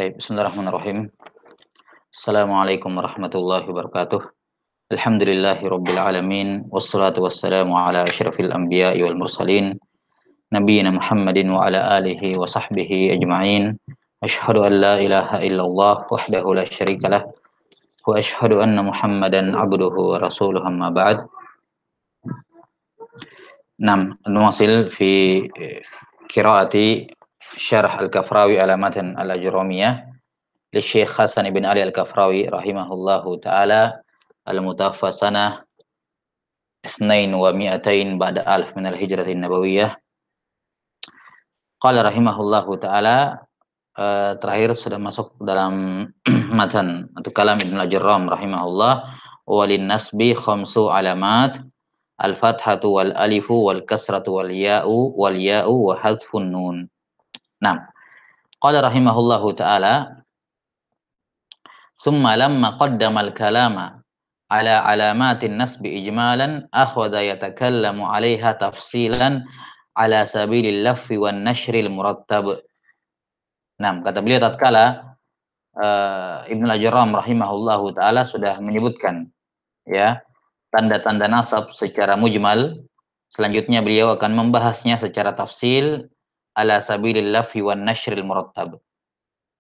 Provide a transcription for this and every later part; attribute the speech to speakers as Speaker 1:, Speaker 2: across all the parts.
Speaker 1: Bismillahirrahmanirrahim. Assalamualaikum warahmatullahi wabarakatuh. Alhamdulillahi rabbil alamin. Wassalatu wassalamu ala asyrafil anbiya'i wal mursalin. Nabiyyina Muhammadin wa ala alihi wa sahbihi ajma'in. Asyhadu an la ilaha illallah wahdahu la syarikalah. Wa asyhadu anna Muhammadan abduhu wa rasuluhu amma ba'd. Nuwasil fi qiraati syarh al-Kafrawi ala matan al-Ajurramiyah للشيخ حسن بن علي الكفراوي رحمه الله تعالى المتوفى سنة 2200 بعد 1000 من الهجرة النبوية. Qala rahimahullahu ta'ala, terakhir sudah masuk dalam matan atau kalam Ibnu al-Ajurram rahimahullah. Walin nasbi khamsu alamat al-fathatu wal alifu wal kasratu wal ya'u wa hadfun nun. Qala rahimahullahu ta'ala, ثم لما قدم الكلام على علامات النصب إجمالا أخذ يتكلم عليها تفصيلا على سبيل اللف والنشر المرتب. Kata beliau tatkala Ibnu al-Ajurram rahimahullahu taala sudah menyebutkan ya tanda-tanda nasab secara mujmal, selanjutnya beliau akan membahasnya secara tafsil ala sabilil laffi wan nashril murattab.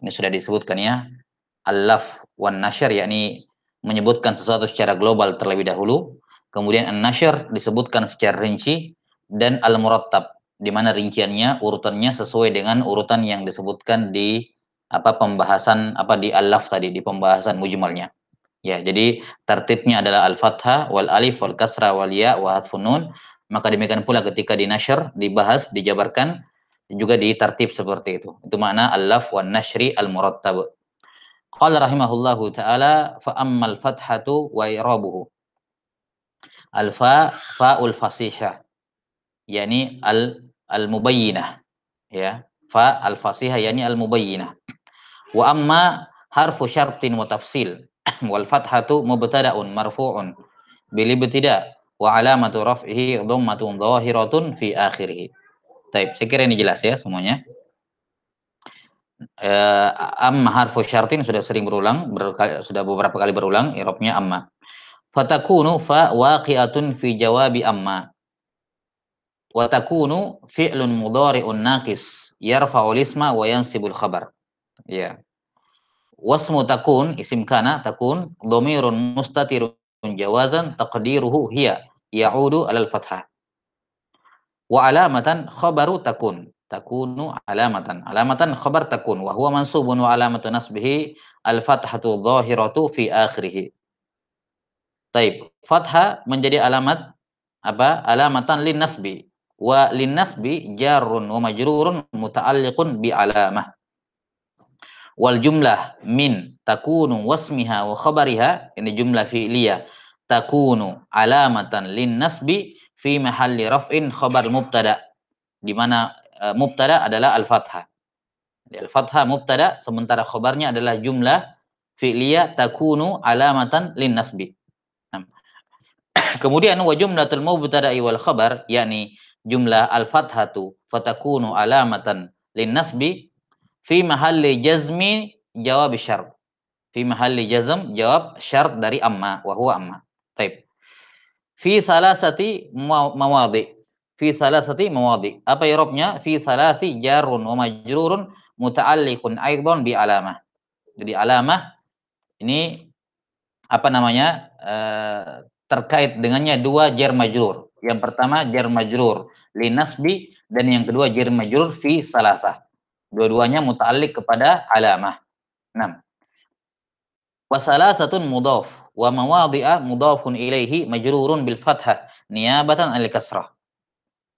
Speaker 1: Ini sudah disebutkan ya, al-laf wan nashr, yakni menyebutkan sesuatu secara global terlebih dahulu, kemudian an-nashr disebutkan secara rinci, dan al-murattab di mana rinciannya, urutannya sesuai dengan urutan yang disebutkan di pembahasan di al-laf tadi, di pembahasan mujmalnya. Ya, jadi tertibnya adalah al-fathah wal alif wal kasra wal ya wa hadfun nun. Maka demikian pula ketika di nashr dibahas, dijabarkan juga ditertib seperti itu. Itu makna al-laf wan nashri al-murattab. Qala rahimahullahu ta'ala, fa ammal fathatu wa i'rabuhu. Al-fa fa'ul fasihah, yakni al-mubayyinah ya. Fa al-fasihah yakni al-mubayyinah. Wa amma harfu syartin wa tafsil wal fathatu mubtada'un marfu'un bil ibtida' wa alamatu raf'ihi dhammatun dhahiratun fi akhirih. Baik, saya kira ini jelas ya semuanya. Amma harfu syartin sudah sering berulang, sudah beberapa kali berulang i'rabnya amma. Fatakunu fa waqi'atun fi jawabi amma. Wa takunu fi'lun mudhari'un naqis yarfa'ul isma wa yansibul khabar. Ya. Wasmu takun isim kana takun dhamirun mustatirun jawazan taqdiruhu hiya ya'udu 'alal fathah. Wa alamatan khabaru takun. Takunu alamatan khabar takun wa huwa mansubun wa alamatu nasbihi al-fathatu dhahiratu fi akhirih. Taib, fathah menjadi alamat alamatan lin nasbi, wa lin nasbi jarrun wa majrurun muta'alliqun bi alamah. Wal jumlah min takunu wasmiha wa khabariha, ini jumlah fi'liyah, takunu alamatan lin nasbi fi mahalli raf'in khabar mubtada, di mana mubtada adalah al-fathah. Al-fathah mubtada, sementara khabarnya adalah jumlah fi'liyah takunu alamatan lin nasbi. Kemudian wa jumlatul mubtada'i wal khabar, yakni jumlah al-fathatu fatakunu alamatan lin nasbi fi mahalli jazmi jawab syart. Fi mahalli jazm jawab syart dari amma wa huwa amma. Baik. Fi salasati mawadhi. Fi salasati mawadhi. Apa i'rabnya? Fi salasi jarun wa majrurun muta'alliqun aidan bi alamah. Jadi alamah ini terkait dengannya dua jar majrur. Yang pertama jar majrur li nasbi, dan yang kedua jar majrur fi salasah. Dua-duanya muta'alliq kepada alamah. 6. Wa salasatun mudhaf wa mawadhi'a mudhafun ilaihi majrurun bil fathah niyabatan 'anil kasrah.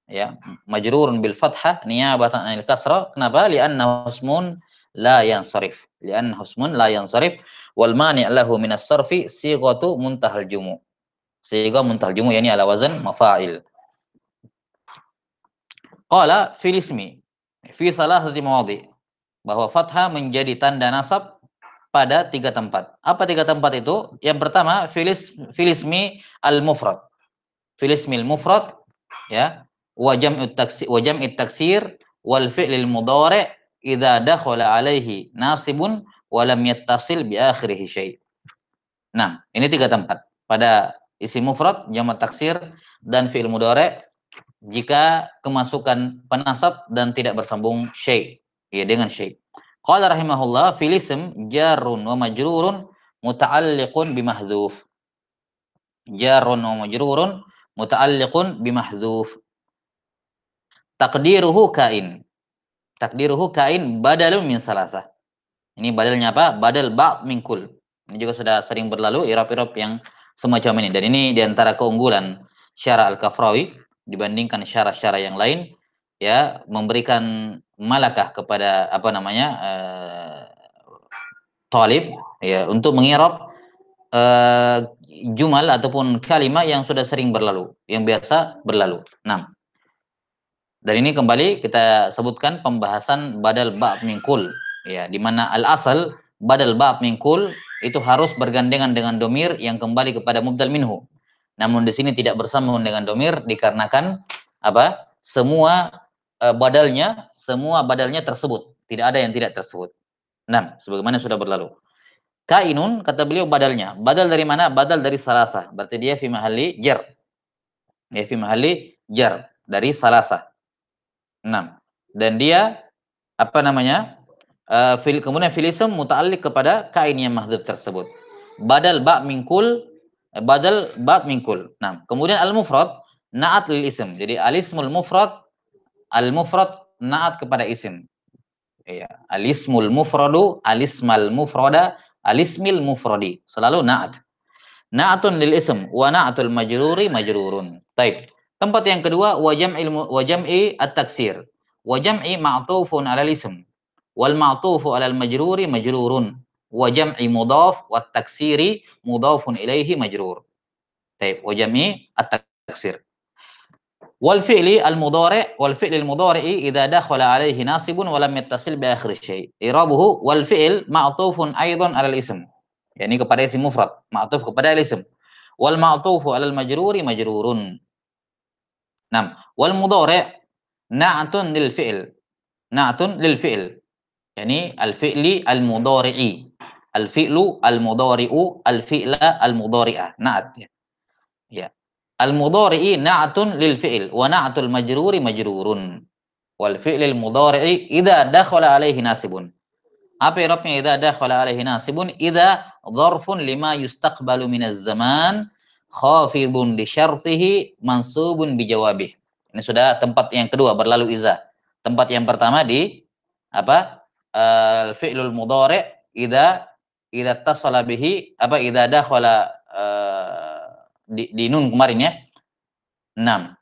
Speaker 1: Ya, majrurun bil fathah niyabatan 'anil kasrah. Kenapa? Li'annahu ismun la yansarif. Li'annahu ismun la yansarif wal mani' lahu min as-sarfi sighatu muntahal jumu'. Sigha muntahal jumu' yani ala wazan mafa'il. Qala fil ismi fi salasati mawadhi, bahwa fathah menjadi tanda nasab pada 3 tempat. Apa 3 tempat itu? Yang pertama fil ismi al-mufrad. Fil ismi al-mufrad ya, wa jam'it taksir wal fi'lil mudhari' idza dakhala alaihi nasibun wa lam yattasil bi akhirih syai'. Nah, ini 3 tempat. Pada isim mufrad, jamak taksir, dan fi'il mudhari' jika kemasukan penasab dan tidak bersambung syai', ya dengan syai'. Qala rahimahullah fil ism jarun wa majrurun muta'alliqun bimahdhuf. Jarun wa majrurun muta'alliqun bimahdhuf. Taqdiruhu kain. Takdiruhu kain badalun min salasah. Ini badalnya apa? Badal ba' min kul. Ini juga sudah sering berlalu irab-irab yang semacam ini. Dan ini diantara keunggulan syara al-Kafrawi dibandingkan syara-syara yang lain, ya, memberikan malakah kepada apa namanya talib, ya, untuk mengirab jumal ataupun kalimat yang sudah sering berlalu, yang biasa berlalu. Nah, dari ini kembali kita sebutkan pembahasan badal ba' min kul, ya, di mana al-asal badal ba' min kul itu harus bergandengan dengan domir yang kembali kepada mubdal minhu. Namun di sini tidak bersambung dengan domir dikarenakan apa? Semua badalnya tersebut, tidak ada yang tidak tersebut. Nah, sebagaimana sudah berlalu. Kainun kata beliau badalnya. Badal dari mana? Badal dari salasa. Berarti dia fi mahalli jar. Ya, fi mahalli jar dari salasa. 6. Dan dia apa namanya? Kemudian fil ism muta'alliq kepada kain yang mahdhuf tersebut. Badal ba' min kul, badal ba' min kul. Nah, kemudian al mufrad na'at lil ism. Jadi al ismul mufrad, al mufrad na'at kepada isim. Iya, al ismul mufradu, al ismal mufrada, al ismil mufradi. Selalu na'at. Na'atun lil ism wa na'atul majruri majrurun. Baik. Tempat yang kedua wa jam'i at-taksir. Wa jam'i ma'tufun 'alal ism wal ma'tufu 'alal majruri majrurun. Wa jam'i mudhaf wat taksiri mudhafun ilaihi majrur. Baik, wa jam'i at-taksir. Wal fi'li al-mudhari' idza dakhala 'alaihi nasibun wa lam yattasil bi akhir syai'. I'rabuhu wal fi'l ma'tufun aidan 'alal ism. Yani kepada isim mufrad, ma'tuf kepada al-ism. Wal ma'tufu 'alal majruri majrurun. Naam, wal mudhari' na'tun lil fi'l. Na'tun lil fi'l. Yani al-fi'li al-mudhari'i. Al-fi'lu al-mudhari'u, al-fi'la al-mudhari'ah. Na'at. Ya. Al-mudhari'i na'tun lil fi'l wa na'tul majruri majrurun. Wal fi'lil mudhari'i idza dakhala 'alaihi nasibun. Apa i'rabnya idza dakhala 'alaihi nasibun? Idza dzarfun lima yustaqbalu minaz zaman khafidun li syartihi mansubun bi jawabih. Ini sudah tempat yang kedua berlalu iza. Tempat yang pertama di apa? Al-fi'lul mudhari' idza tasala bihi apa idza dakhala di nun kemarin ya. 6.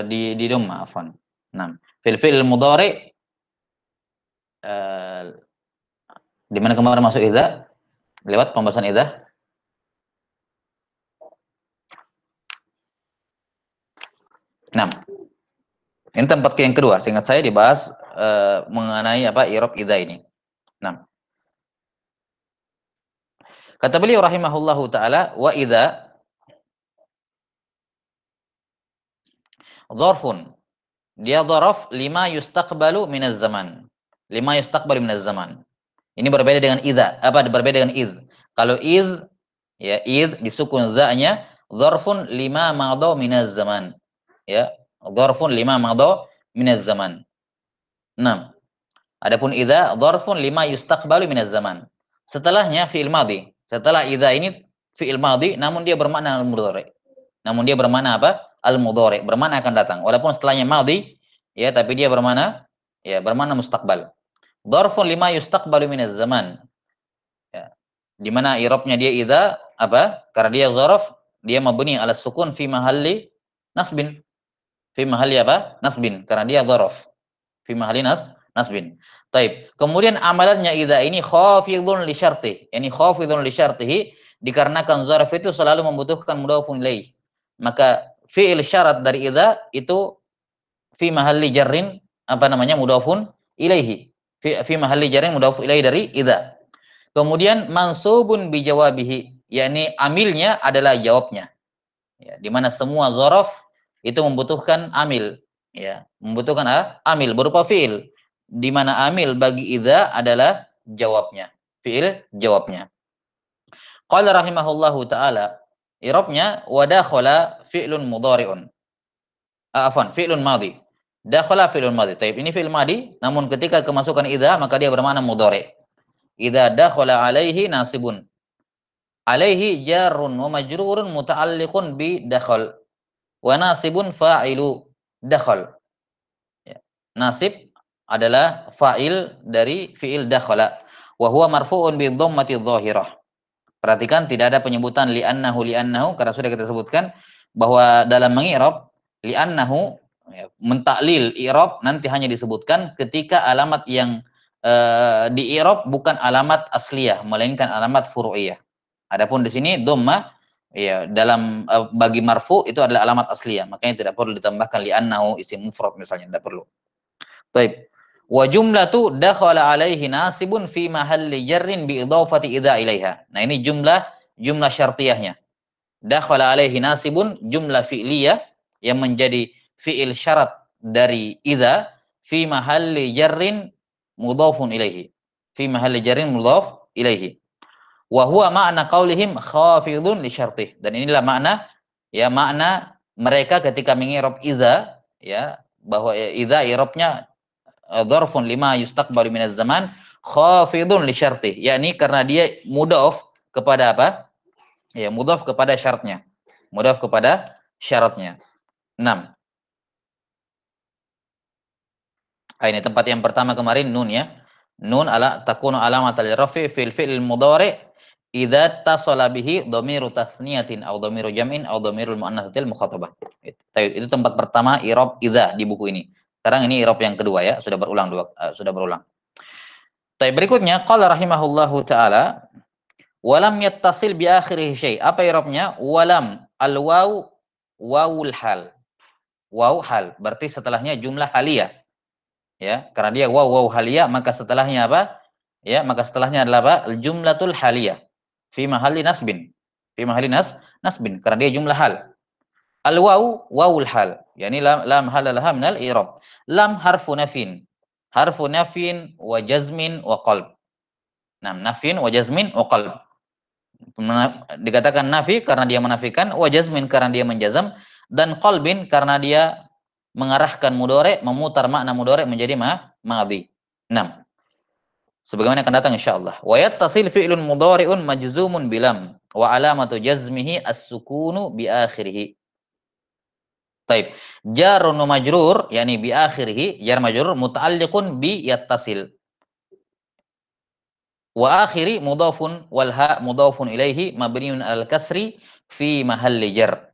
Speaker 1: Di dhamma afwan. 6. Fil fi'l mudhari' di mana kemarin masuk idza? Lewat pembahasan idza? Nah, ini tempat yang kedua. Seingat saya dibahas mengenai apa i'rab idza ini. Nah, kata beliau rahimahullahu taala wa idza dzarfun. Dia dzaraf lima yustaqbalu minaz zaman. Lima yustaqbalu minaz zaman. Ini berbeda dengan idza. Apa berbeda dengan id? Kalau id ya id disukun za-nya dzarfun lima madha minaz zaman. Ya, dzarfun lima madha minaz zaman. 6. Adapun idza dzarfun lima yustaqbalu minaz zaman. Setelahnya fi'il madhi. Setelah idza ini fi'il madhi namun dia bermakna al-mudhari'. Namun dia bermakna apa? Al-mudhari', bermakna akan datang. Walaupun setelahnya madhi ya, tapi dia bermakna mustaqbal. Dzarfun lima yustaqbalu minaz zaman. Ya. Di mana i'rabnya dia idza apa? Karena dia dzaraf, dia mabni ala sukun fi mahalli nasbin. Fi mahalli apa? Nasbin. Karena dia dzaraf. Fi mahalli nasbin. Taib. Kemudian amalannya idza ini khafidhun li syartih. Yani khafidhun li syartihi dikarenakan dzaraf itu selalu membutuhkan mudhafun ilaih. Maka fi'il syarat dari idza itu fi mahalli jarrin apa namanya? Mudhafun ilaihi. Fi mahalli jarrin mudhafun ilaihi dari idza. Kemudian mansubun bi jawabihi, yakni amilnya adalah jawabnya. Ya, di mana semua dzaraf itu membutuhkan amil. Ya, membutuhkan amil berupa fiil, di mana amil bagi idza adalah jawabnya, fiil jawabnya. Qala rahimahullahu taala, i'rabnya wa dakhala fi'lun mudhari'un. Afwan, fi'lun madhi. Dakhala fi'lun madhi. Taib, ini fi'il madhi, namun ketika kemasukan idza maka dia bermakna mudhari'. Idza dakhala alaihi nasibun. Alaihi jarun wa majrurun muta'alliqun bi dakhal. Wa nasibun fa'ilu dakhal. Ya. Nasib adalah fa'il dari fi'il dakhala. Wa huwa marfu'un bi dhammati dhahirah. Perhatikan tidak ada penyebutan li'annahu karena sudah kita sebutkan bahwa dalam mengi'rab li'annahu ya, mentaklil i'rab nanti hanya disebutkan ketika alamat yang di i'rab bukan alamat asliyah melainkan alamat furu'iyah. Adapun di sini dhamma ya dalam bagi marfu itu adalah alamat asliyah, makanya tidak perlu ditambahkan li'annahu isim mufrad misalnya, tidak perlu. Baik. Wa jumlatu dakhala alaihi nasibun fi mahalli jarrin bi idhafati idza ilaiha. Nah, ini jumlah syartiyahnya. Dakhala alaihi nasibun jumlah fi'liyah yang menjadi fi'il syarat dari idza fi mahalli jarrin mudhafun ilaihi. Fi mahalli jarrin mudhaf ilaihi. Wa huwa ma'na qaulihim khafidun li syartih. Dan inilah makna mereka ketika mengi'rab idza ya bahwa idza i'rabnya dzarfun lima yustaqbalu minaz zaman khafidun li syartih, yakni karena dia mudhaf kepada apa? Ya, mudhaf kepada syaratnya. Mudhaf kepada syaratnya. 6. Ini tempat yang pertama kemarin nun ya. Nun ala takunu alamatal rafi fil fi'il mudhari idza tasala bihi dhamiru tasniyatin aw dhamiru jam'in aw dhamirul muannatsatil mukhatabah. Itu tempat pertama i'rab idza di buku ini. Sekarang ini i'rab yang kedua ya, sudah berulang sudah berulang. Berikutnya qala rahimahullahu taala walam yattasil bi akhirih syai. Apa i'rabnya? Walam al-waw wawul hal. Waw hal, berarti setelahnya jumlah haliyah. Ya, karena dia waw haliyah, maka setelahnya apa? Ya, maka setelahnya adalah apa? Jumlatul haliyah fi mahalli nasbin. Fi mahalli nasbin, karena dia jumlah hal. Al-waw wawul hal. Yani lam halalaha minal i'rab. Lam harfu nafin. Harfu nafin wa jazmin wa qalb. Nah, nafin wa jazmin wa qalb. Dikatakan nafi karena dia menafikan, wa jazmin karena dia menjazam, dan qalbin karena dia mengarahkan mudhari, memutar makna mudhari menjadi madhi. 6. Sebagaimana akan datang insyaallah. Wa yattasil fi'lun mudhari'un majzumun bilam wa alamatu jazmihi as-sukunu bi akhirih. Taib. Jarun wa majrur yakni bi akhirih, jar majrur muta'alliqun bi yattasil. Wa akhiri mudhafun wal ha mudhafun ilaihi mabniun al kasri fi mahalli jar.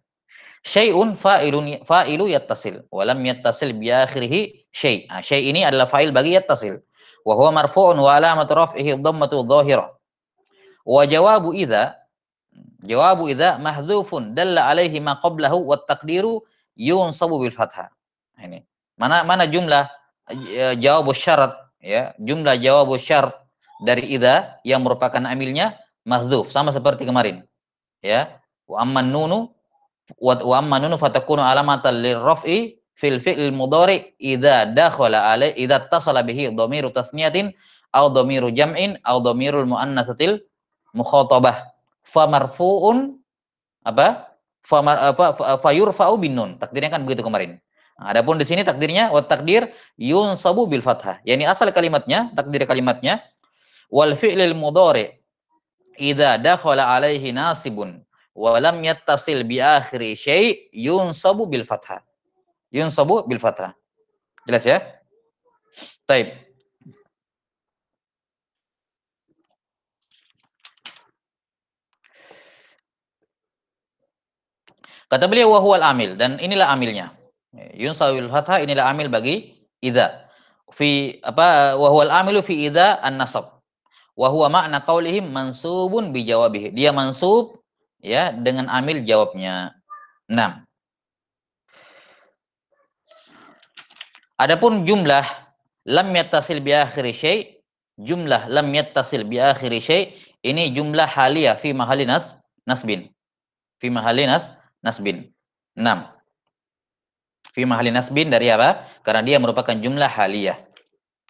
Speaker 1: Syai'un fa'ilu yattasil wa lam yattasil bi akhirih syai'. Syai' ini adalah fa'il bagi yattasil. Wa huwa marfu'un wa alamatu raf'ihi dhammatu dhahirah. Wa jawabu idza mahdhufun dalla alaihi ma qablahu wat taqdiru yunsabu bil fathah. Ini. Mana jumlah jawab syarat ya, jumlah jawab syarat dari idza yang merupakan amilnya mahdzuf sama seperti kemarin ya. Wa amman nunu fatakunu alamatan lirraf'i fil fi'il mudhari idza dakhala alai idza tasala bihi dhamiru tasniyatin aw dhamiru jam'in aw dhamirul muannatsatil mukhatabah fa marfu'un apa fayurfa'u bin nun. Takdirnya kan begitu kemarin. Nah, adapun di sini takdirnya wa takdir yunsabu bil fathah. Yani asal kalimatnya, takdir kalimatnya wal fi'lil mudhari idza dakhala alaihi nasibun wa lam yattasil bi akhiri syai' yunsabu bil fathah. Yunsabu bil fathah. Jelas ya? Taib. Kata beliau wa huwal amil, dan inilah amilnya. Yunsabu bil fathah, inilah amil bagi idza. Fi apa wa huwal amilu fi idza an-nasab. Wa huwa makna qaulihim mansubun bi jawabihi. Dia mansub ya dengan amil jawabnya. 6. Adapun jumlah lam yattasil bi akhiri syai', jumlah lam yattasil bi akhiri syai' ini jumlah haliyah fi mahalli nasbin. Fi mahalli nasbin. 6. Fi mahalli nasbin dari apa? Karena dia merupakan jumlah haliyah.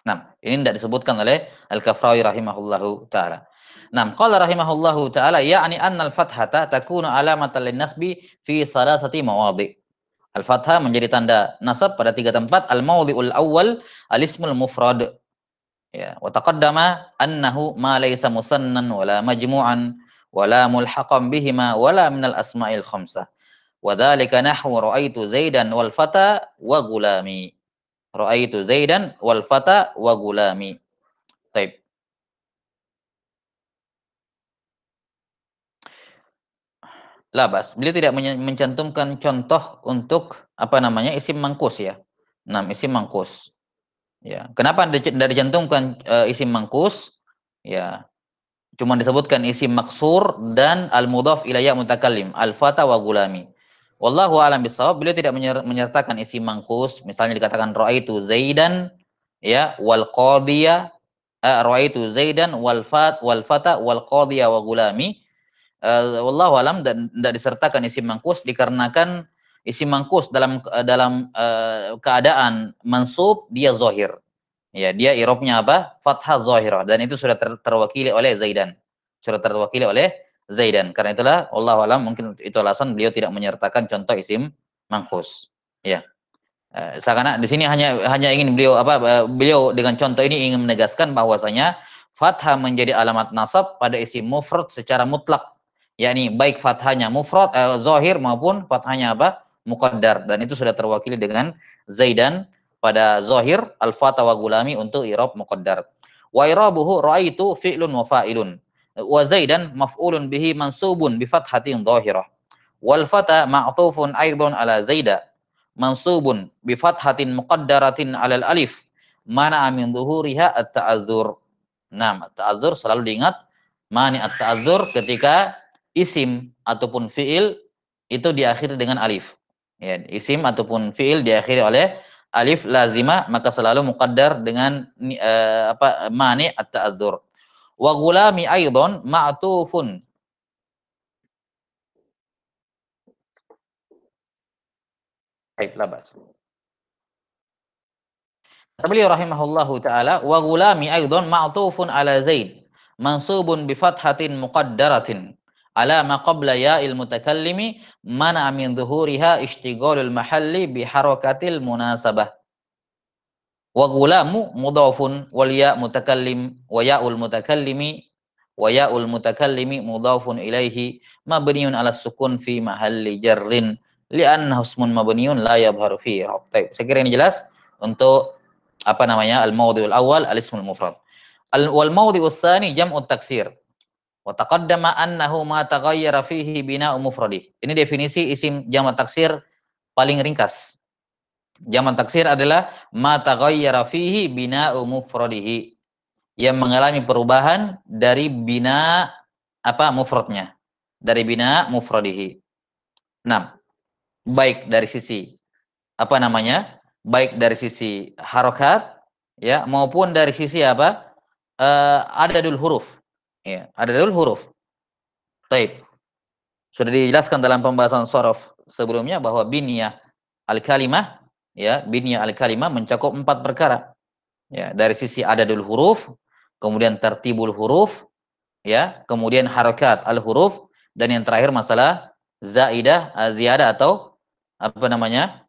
Speaker 1: Nah, ini tidak disebutkan oleh Al-Kafrawi rahimahullahu taala. Nah, qala rahimahullahu taala ya'ni anna al-fathata takunu alamatan lin-nasbi fi salasati mawadhi. Al-fathah menjadi tanda nasab pada tiga tempat. Al-mawdhi'ul awwal al-ismul mufrad. Ya, wa taqaddama annahu ma laysa musannan wala majmu'an wala mulhaqan bihima wala minal asma'il khamsah. Wa dzalika nahwu ra'aitu Zaidan wal fata wa gulami. Ra'aitu Zaidan wal fata wa gulami. Baik. Labas. Beliau tidak mencantumkan contoh untuk apa namanya isim mangkus ya. Nah, isim mangkus. Ya. Kenapa tidak dicantumkan isim mangkus? Ya, cuma disebutkan isim maksur dan al-mudhaf ilayya mutakallim, al-fata wa gulami. Wallahu a'lam bissawab, beliau tidak menyertakan isim mangkus, misalnya dikatakan raaitu Zaidan ya wal qadhiya, raaitu Zaidan wal fata wal qadhiya wa gulami. Wallahu alam, dan tidak disertakan isim mangkus dikarenakan isim mangkus dalam keadaan mansub dia zahir. Ya, dia i'rabnya apa? Fathah zahirah, dan itu sudah terwakili oleh Zaidan. Sudah terwakili oleh Zaidan. Karena itulah wallahu alam, mungkin itu alasan beliau tidak menyertakan contoh isim mangkus. Ya. Seakan di sini hanya ingin beliau dengan contoh ini ingin menegaskan bahwasanya fathah menjadi alamat nasab pada isim mufrad secara mutlak, yakni baik fathahnya mufrad zahir maupun fathahnya apa muqaddar, dan itu sudah terwakili dengan Zaidan pada zahir, al-fata wa gulami untuk i'rab muqaddar. Wa i'rabuhu ra'aitu fi'lun wa fa'ilun wa Zaidan maf'ulun bihi mansubun bi fathatin zahirah wal fata ma'thufun aidan ala Zaida mansubun bi fathatin muqaddaratin 'alal alif mana min dhuhuriha at-ta'azzur. Nah, at-ta'azzur selalu diingat, mani at-ta'azzur ketika isim ataupun fiil itu diakhiri dengan alif. Ya, isim ataupun fiil diakhiri oleh alif lazimah maka selalu muqaddar dengan mani at-ta'azzur. Wa ghulami aidan ma'tufun. Baiklah, Bas. Beliau rahimahullahu taala wa gulami aidan ma'tufun ala Zaid mansubun bi fathatin muqaddaratin ala ma qabla ya'il mutakallimi mana min dhuhuriha ishtighalul mahalli bi harakatil munasabah. Wa gulamu mudhafun wal ya mutakallim wa ya'ul mutakallimi mudhafun ilaihi mabniun ala sukun fi mahalli jarrin li'annahu ismun mabniun la yadhharu fi i'rab. Baik, saya kira ini jelas untuk apa namanya al-mawdhi'ul awal al-ismul mufrad. Wal mawdhi'us tsani jam'ut taksir. Wa taqaddama annahu ma taghayyara fihi bina'u mufradih. Ini definisi isim jamak taksir paling ringkas. Jamak taksir adalah ma taghayyara fihi bina'u mufradihi, yang mengalami perubahan dari bina apa mufradnya. Dari bina mufradihi. Nah, baik dari sisi apa namanya? Baik dari sisi harokat ya maupun dari sisi apa? Adadul huruf. Ya, adadul huruf. Taib. Sudah dijelaskan dalam pembahasan shorof sebelumnya bahwa binyah al-kalimah ya, binyah al-kalimah mencakup 4 perkara. Ya, dari sisi adadul huruf, kemudian tertibul huruf, ya, kemudian harokat al-huruf, dan yang terakhir masalah zaidah, ziyadah atau apa namanya?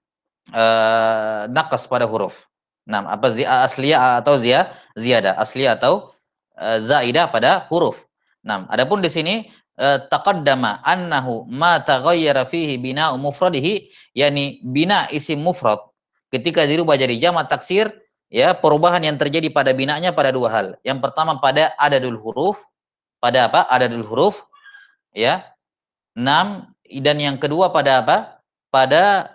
Speaker 1: Naqas pada huruf. Nah, apa asliyah atau ziyadah, asliyah atau zaidah pada huruf. Nah, adapun di sini taqaddama annahu ma taghayyara fihi bina'u mufradihi, yakni bina isim mufrad ketika dirubah jadi jamak taksir, ya, perubahan yang terjadi pada binanya pada dua hal. Yang pertama pada adadul huruf, pada apa? Adadul huruf, ya. 6, dan yang kedua pada apa? Pada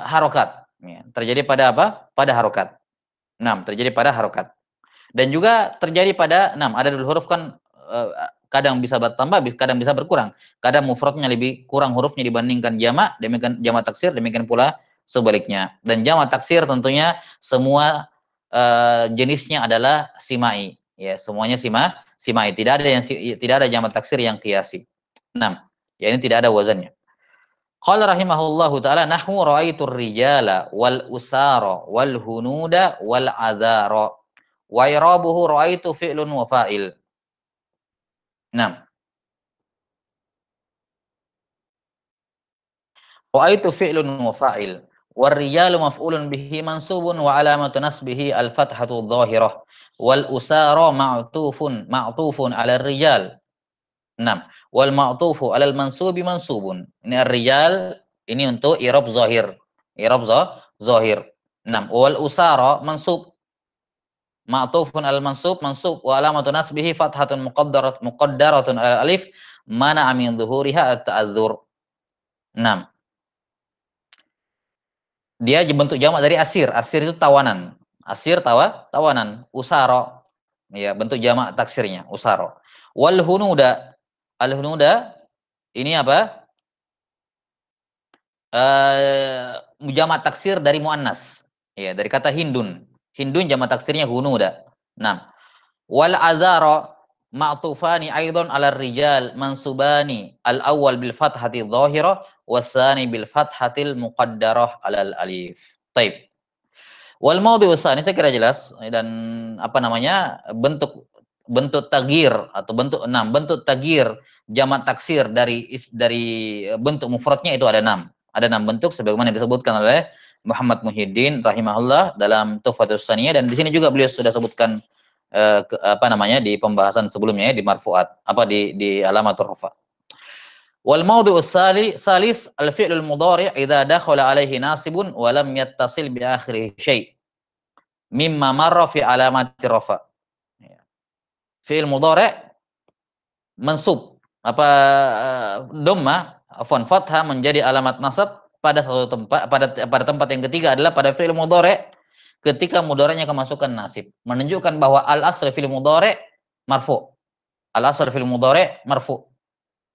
Speaker 1: harokat. Ya, terjadi pada apa? Pada harokat. 6, terjadi pada harokat. Dan juga terjadi pada 6, adadul huruf kan kadang bisa bertambah, kadang bisa berkurang. Kadang mufradnya lebih kurang hurufnya dibandingkan jamak, demikian jamak taksir, demikian pula sebaliknya. Dan jamak taksir tentunya semua jenisnya adalah simai. Ya, semuanya simai. Tidak ada jamak taksir yang qiyasi. 6. Ya, ini tidak ada wazannya. Qala rahimahullahu ta'ala nahwu ra'aitur rijala wal usara wal hunuda wal adhara wa irabuhu ra'aitu fi'lun wa fa'il. Nah, ra'aitu fi'lun wa fa'il war rijalu maf'ulun bihi mansubun wa alamatu nasbihi al fathatu dhahirah wal usara ma'tufun 'ala rijal. Nah, wal ma'tufu 'alal mansubi mansubun. Ini ar-rijal ini untuk i'rab zahir. I'rab zahir. Nah, wal usara mansub ma'tufun al mansub mansub wa alamatu nasbihi fathatun muqaddaratun al alif mana min dhuhuriha at-ta'adzur. Nah, dia bentuk jamak dari asir. Asir itu tawanan. Asir tawanan. Usara. Ya, bentuk jamak taksirnya usara. Wal hunuda. Al hunuda ini apa? Jamak taksir dari muannas. Ya, dari kata hindun. Hindun jamak taksirnya hunuda. Nah, wal azara ma'tufani aidan 'ala rijal mansubani al-awwal bil fathati dhahirah was-tsani bil fathatil muqaddarah 'alal alif. Taib. Wal maudhi'u tsani saya kira jelas dan apa namanya bentuk bentuk taghyir atau bentuk taghyir jamak taksir dari bentuk mufradnya itu ada 6. Ada 6 bentuk sebagaimana disebutkan oleh Muhammad Muhyiddin rahimahullah dalam Tuhfatus Saniyah dan di sini juga beliau sudah sebutkan apa namanya di pembahasan sebelumnya ya di marfu'at apa di alamatur rafa. Wal mawdu'us salis al-fi'lul mudhari' idza dakhala alaihi nasibun wa lam yattasil bi akhirih syai' mimma marra fi alamati rafa. Ya. Fi'il mudhari' mansub apa dhamma afwan fathah menjadi alamat nasab pada satu tempat pada tempat yang ketiga adalah pada fi'il mudhari' ketika mudhari'nya kemasukan nasib menunjukkan bahwa al asl fi'il mudhari' marfu. Al asl fi'il mudhari' marfu.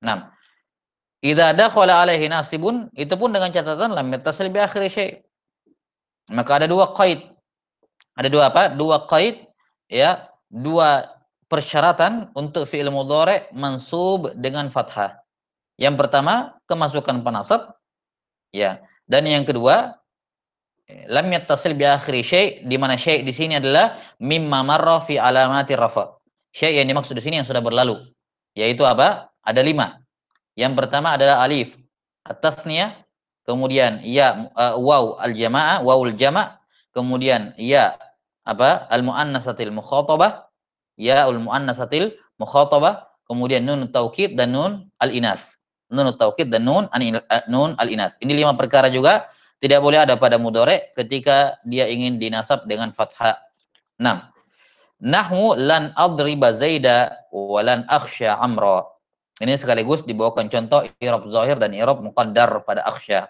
Speaker 1: Nah, idza dakhala alaihi nasibun itu pun dengan catatan lam yattasil bi akhir syai'. Maka ada dua qaid. Ada dua apa? Dua qaid ya, dua persyaratan untuk fi'il mudhari' mansub dengan fathah. Yang pertama, kemasukan penasab ya. Dan yang kedua, lam yattasil bi akhir syai' di mana syai' di sini adalah mimma marra fi alamati rafa. Syai' yang dimaksud di sini yang sudah berlalu. Yaitu apa? Ada 5. Yang pertama adalah alif at-tasniyah, kemudian ya waw al-jamaah, wawul jama', kemudian ya apa? Al-muannatsatil mukhatabah, yaul muannatsatil mukhatabah, kemudian nun taukid dan nun al-inas. Nun taukid dan nun al-inas. Ini 5 perkara juga tidak boleh ada pada mudhari' ketika dia ingin dinasab dengan fathah. 6. Nahwu lan adriba zaida wa lan akhsha amra. Ini sekaligus dibawakan contoh i'rab zahir dan i'rab muqaddar pada akhsha.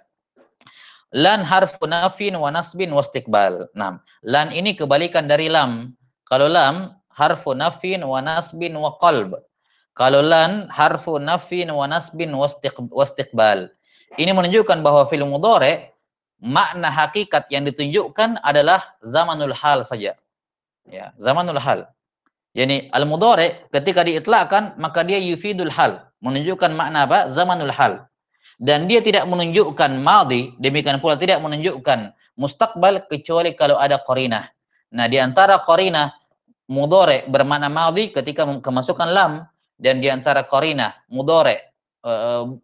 Speaker 1: Lan harfu nafin wa nasbin wa istiqbal. Nah, lan ini kebalikan dari lam. Kalau lam harfu nafin wa nasbin wa qalb. Kalau lan harfu nafin wa nasbin wa istiqbal. Ini menunjukkan bahwa fi'il mudhari' makna hakikat yang ditunjukkan adalah zamanul hal saja. Ya, zamanul hal. Yani al-mudhari ketika diitlakkan maka dia yufidul hal, menunjukkan makna apa? Zamanul hal. Dan dia tidak menunjukkan madhi, demikian pula tidak menunjukkan mustaqbal kecuali kalau ada qarinah. Nah, di antara qarinah mudhari bermakna madhi ketika kemasukan lam dan di antara qarinah mudhari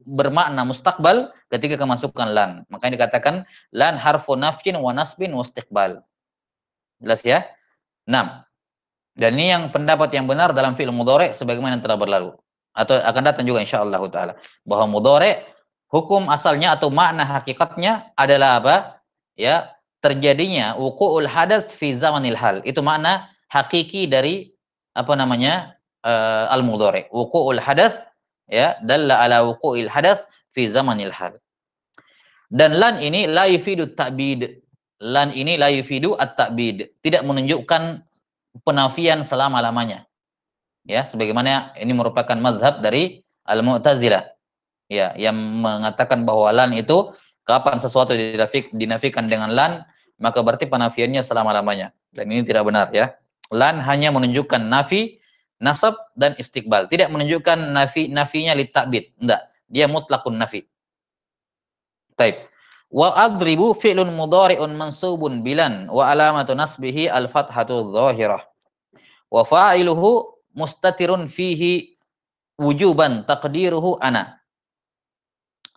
Speaker 1: bermakna mustaqbal ketika kemasukan lan. Makanya dikatakan lan harfu nafyin wa nasbin wa istiqbal. Jelas ya? 6. Dan ini yang pendapat yang benar dalam fi'il mudhari' sebagaimana yang telah berlalu atau akan datang juga insyaallah taala bahwa mudhari' hukum asalnya atau makna hakikatnya adalah apa? Ya, terjadinya wuqu'ul hadats fi zamanil hal. Itu makna hakiki dari apa namanya? Al-mudhari'. Wuqu'ul hadats ya, dalla ala wuqu'il hadats fi zamanil hal. Dan lan ini la yufidu ta'bid. Lan ini la yufidu at-ta'bid. Tidak menunjukkan penafian selama-lamanya. Ya, sebagaimana ini merupakan mazhab dari Al-Mu'tazilah. Ya, yang mengatakan bahwa lan itu kapan sesuatu dinafikan dengan lan, maka berarti penafiannya selama-lamanya. Dan ini tidak benar ya. Lan hanya menunjukkan nafi, nasab dan istiqbal. Tidak menunjukkan nafinya li ta'bid. Enggak. Dia mutlakun nafi. Taib. Wa adribu fi'lun mudhari'un mansubun bilan wa alamatu nasbihi al-fathatu dhahirah. Wa fa'iluhu mustatirun fihi wujuban taqdiruhu ana.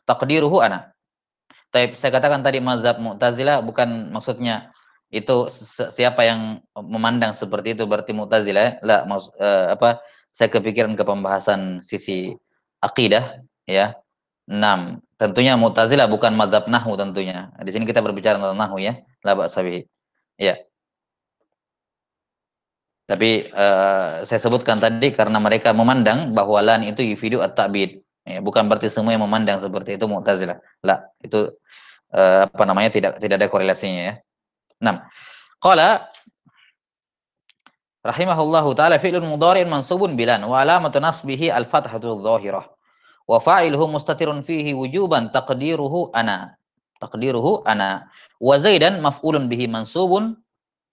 Speaker 1: Taqdiruhu ana. Taib, saya katakan tadi mazhab Mu'tazilah bukan maksudnya itu siapa yang memandang seperti itu berarti Mu'tazilah ya. La, saya kepikiran ke pembahasan sisi akidah ya. 6. Tentunya Mu'tazilah bukan mazhab nahwu tentunya. Di sini kita berbicara tentang nahwu ya. La ba'sa bihi. Ya. Tapi saya sebutkan tadi karena mereka memandang bahwa lan itu yufidu at-ta'bid. Ya, bukan berarti semua yang memandang seperti itu Mu'tazilah. La, itu tidak ada korelasinya ya. 6. Qala rahimahullahu taala fi'lun mudhari'un mansubun bilan wa alamatu nasbihi al-fathatu dhahirah. Wa fa'iluhu mustatirun fihi wujuban taqdiruhu ana. Taqdiruhu ana. Wa Zaidan maf'ulun bihi mansubun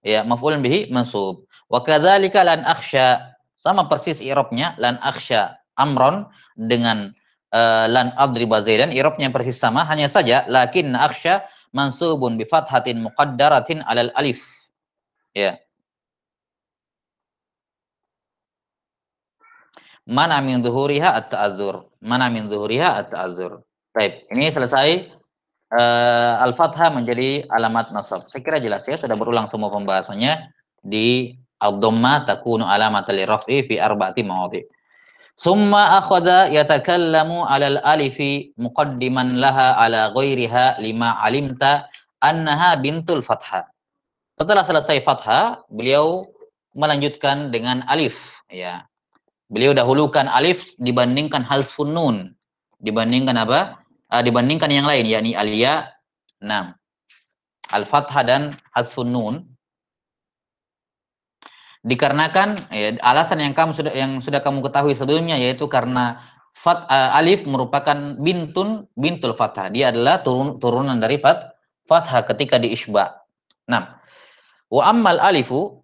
Speaker 1: ya, maf'ulun bihi mansub. Wa kadzalika lan akhsha, sama persis i'rabnya lan akhsha amron dengan lan adriba Zaidan, i'rabnya persis sama, hanya saja lakin akhsha mansubun bi fathatin muqaddaratin 'alal alif. Ya. Mana min zuhuriha at-ta'adzur. Mana min zuhuriha at-ta'adzur. Baik, ini selesai al-fathah menjadi alamat nasab. Saya kira jelas ya, sudah berulang semua pembahasannya di ad-dhamma takunu alamatan liraf'i fi arba'ati mawadhi'. Summa akhadha yatakallamu 'alal alifi muqaddiman laha 'ala ghairiha lima 'alimta annaha bintul fathah. Setelah selesai fathah, beliau melanjutkan dengan alif ya. Beliau dahulukan alif dibandingkan hazfun nun. Dibandingkan apa? Dibandingkan yang lain, yakni al-ya, 6. Al-fathah dan hazfun nun. Dikarenakan alasan yang sudah kamu ketahui sebelumnya, yaitu karena alif merupakan bintul fathah. Dia adalah turunan dari fathah ketika diisba. 6. Wa ammal alifu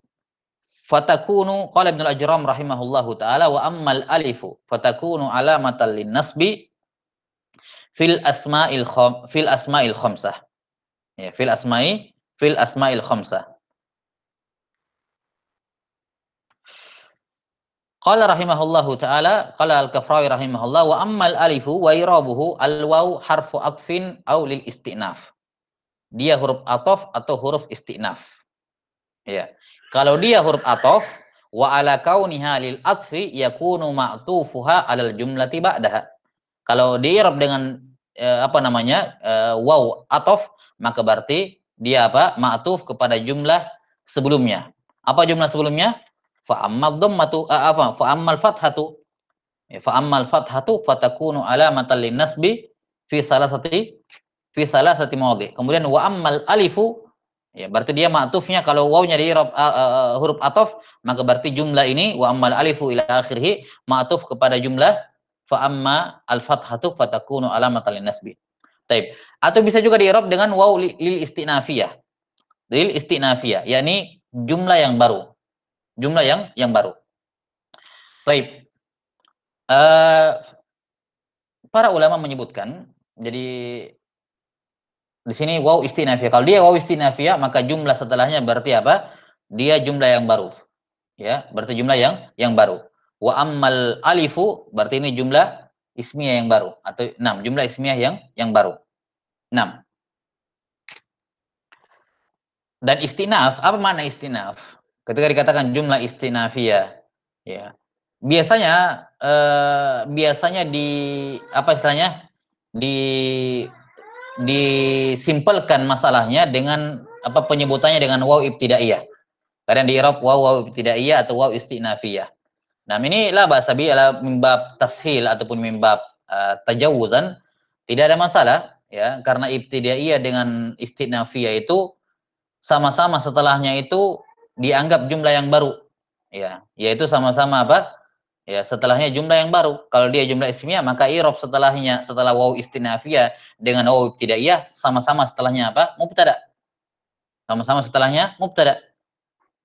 Speaker 1: fatakunu, qala Ibnu al-Ajram rahimahullahu taala, wa ammal alifu fatakunu alamatan lin-nasbi fil asma'il khamsah. Ya, fil asma'il khamsah. Qala rahimahullahu taala, qala al-Kafrawi rahimahullah, wa ammal alifu wa irabuhu al-waw harfu atfin aw lil istinaf. Dia huruf ataf atau huruf istinaf. Ya. Kalau dia huruf ataf, wa ala kauniha lil atfi yakunu ma'tufuha alal jumlati ba'daha. Kalau diirab dengan waw ataf, maka berarti dia apa? Ma'tuf kepada jumlah sebelumnya. Apa jumlah sebelumnya? Fa ammal dhammatu fa ammal fathatu. Fa ammal fathatu fatakunu alamatan lin nasbi fi salasati mawadhi. Kemudian wa ammal alifu, ya berarti dia ma'tufnya kalau wawnya di huruf ataf, maka berarti jumlah ini wa ammal alifu ila akhirih ma'tuf kepada jumlah fa amma al fathatu fatakunu alamatan lin nasbi. Taib. Atau bisa juga di-i'rab dengan waw lil istinafiyah. Lil istinafiyah, yakni jumlah yang baru. Jumlah yang baru. Taib. Para ulama menyebutkan, jadi di sini waw istinafiyah. Kalau dia waw istinafiyah, maka jumlah setelahnya berarti apa? Dia jumlah yang baru. Ya, berarti jumlah yang baru. Wa ammal alifu, berarti ini jumlah ismiyah yang baru, atau 6, jumlah ismiyah yang baru. 6. Dan istinaf, apa makna istinaf? Ketika dikatakan jumlah istinafiyah, ya. Biasanya di apa istilahnya? Disimpelkan masalahnya dengan apa penyebutannya dengan waw ibtidaiyah. Kadang di i'rab waw ibtidaiyah atau waw istinafiyah. Nah, ini la ba'sa bi ala mimbab tashil ataupun mimbab tajawuzan, tidak ada masalah ya, karena ibtidaiyah dengan istinafiyah itu sama-sama setelahnya itu dianggap jumlah yang baru. Ya, yaitu sama-sama apa? Ya, setelahnya jumlah yang baru. Kalau dia jumlah ismiyah, maka i'rab setelahnya, setelah waw istinafiyah dengan waw ibtidaiyah, sama-sama setelahnya apa? Mubtada. Sama-sama setelahnya mubtada.